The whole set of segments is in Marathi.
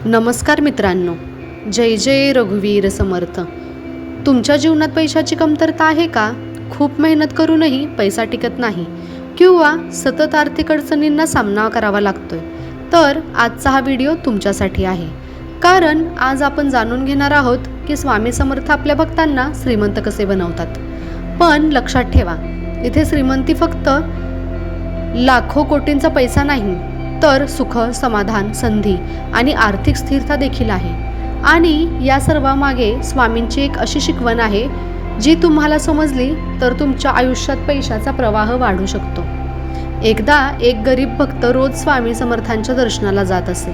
नमस्कार मित्रांनो, जय जय रघुवीर समर्थ. तुमच्या जीवनात पैशाची कमतरता आहे का? खूप मेहनत करूनही पैसा टिकत नाही किंवा सतत आर्थिक अडचणींना सामना करावा लागतोय, तर आजचा हा व्हिडिओ तुमच्यासाठी आहे. कारण आज आपण जाणून घेणार आहोत की स्वामी समर्थ आपल्या भक्तांना श्रीमंत कसे बनवतात. पण लक्षात ठेवा, इथे श्रीमंती फक्त लाखो कोटींचा पैसा नाही, तर सुख, समाधान, संधी आणि आर्थिक स्थिरता देखील आहे. आणि या सर्वामागे स्वामींची एक अशी शिकवण आहे जी तुम्हाला समजली तर तुमच्या आयुष्यात पैशाचा प्रवाह वाढू शकतो. एकदा एक गरीब भक्त रोज स्वामी समर्थांच्या दर्शनाला जात असे.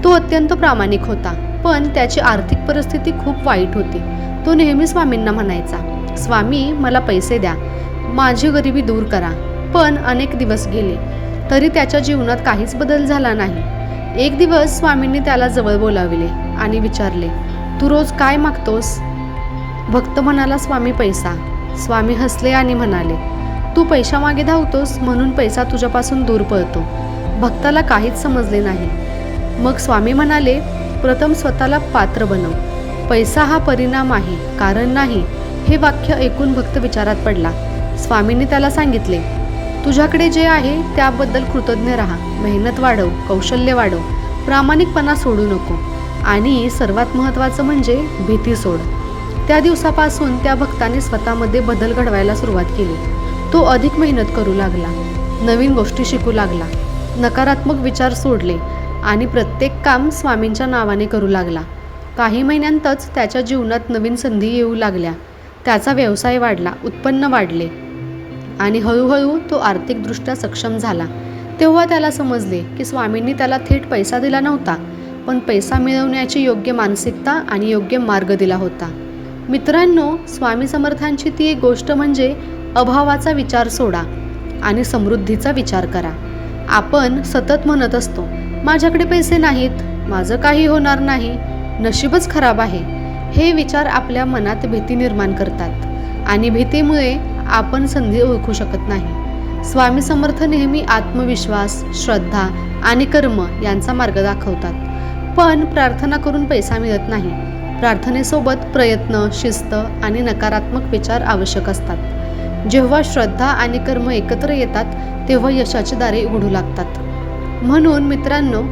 तो अत्यंत प्रामाणिक होता, पण त्याची आर्थिक परिस्थिती खूप वाईट होती. तो नेहमी स्वामींना म्हणायचा, स्वामी मला पैसे द्या, माझी गरिबी दूर करा. पण अनेक दिवस गेले तरी त्याच्या जीवनात काहीच बदल झाला नाही. एक दिवस स्वामींनी त्याला जवळ बोलाविले आणि विचारले, तू रोज काय मागतोस? भक्त म्हणाला, स्वामी पैसा. स्वामी हसले आणि म्हणाले, तू पैशामागे धावतोस म्हणून पैसा तुझ्यापासून दूर पळतो. भक्ताला काहीच समजले नाही. मग स्वामी म्हणाले, प्रथम स्वतःला पात्र बनव. पैसा हा परिणाम आहे, कारण नाही. हे वाक्य ऐकून भक्त विचारात पडला. स्वामींनी त्याला सांगितले, तुझ्याकडे जे आहे त्याबद्दल कृतज्ञ राहा, मेहनत वाढव, कौशल्य वाढव, प्रामाणिकपणा सोडू नको आणि सर्वात महत्त्वाचं म्हणजे भीती सोड. त्या दिवसापासून त्या भक्ताने स्वतःमध्ये बदल घडवायला सुरुवात केली. तो अधिक मेहनत करू लागला, नवीन गोष्टी शिकू लागला, नकारात्मक विचार सोडले आणि प्रत्येक काम स्वामींच्या नावाने करू लागला. काही महिन्यांतच त्याच्या जीवनात नवीन संधी येऊ लागल्या. त्याचा व्यवसाय वाढला, उत्पन्न वाढले आणि हळूहळू तो आर्थिकदृष्ट्या सक्षम झाला. तेव्हा त्याला समजले की स्वामींनी त्याला थेट पैसा दिला नव्हता, पण पैसा मिळवण्याची योग्य मानसिकता आणि योग्य मार्ग दिला होता. मित्रांनो, स्वामी समर्थांची ती एक गोष्ट म्हणजे अभावाचा विचार सोडा आणि समृद्धीचा विचार करा. आपण सतत म्हणत असतो, माझ्याकडे पैसे नाहीत, माझं काही होणार नाही, नशीबच खराब आहे. हे विचार आपल्या मनात भीती निर्माण करतात आणि भीतीमुळे आपण संधी ओळखू शकत नाही. स्वामी समर्थ नेहमी आत्मविश्वास, श्रद्धा आणि कर्म यांचा मार्ग दाखवतात. पण प्रार्थना करून पैसा मिळत नाही. प्रार्थनेसोबत प्रयत्न, शिस्त आणि नकारात्मक विचार आवश्यक असतात. जेव्हा श्रद्धा आणि कर्म एकत्र येतात तेव्हा यशाची दारे उघडू लागतात. म्हणून मित्रांनो,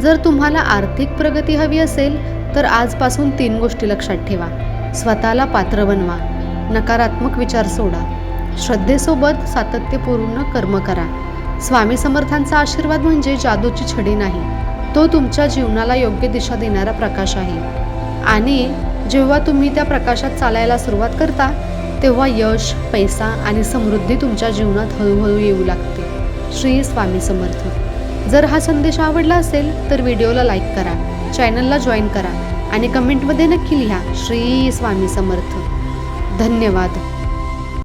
जर तुम्हाला आर्थिक प्रगती हवी असेल तर आजपासून 3 गोष्टी लक्षात ठेवा. स्वतःला पात्र बनवा, नकारात्मक विचार सोडा, श्रद्धेसोबत सातत्यपूर्ण कर्म करा. स्वामी समर्थांचा आशीर्वाद म्हणजे जादूची छडी नाही, तो तुमच्या जीवनाला योग्य दिशा देणारा प्रकाश आहे. आणि जेव्हा तुम्ही त्या प्रकाशात चालायला सुरुवात करता तेव्हा यश, पैसा आणि समृद्धी तुमच्या जीवनात हळूहळू येऊ लागते. श्री स्वामी समर्थ. जर हा संदेश आवडला असेल तर व्हिडिओला लाईक करा, चॅनलला जॉईन करा आणि कमेंटमध्ये नक्की लिहा श्री स्वामी समर्थ. धन्यवाद.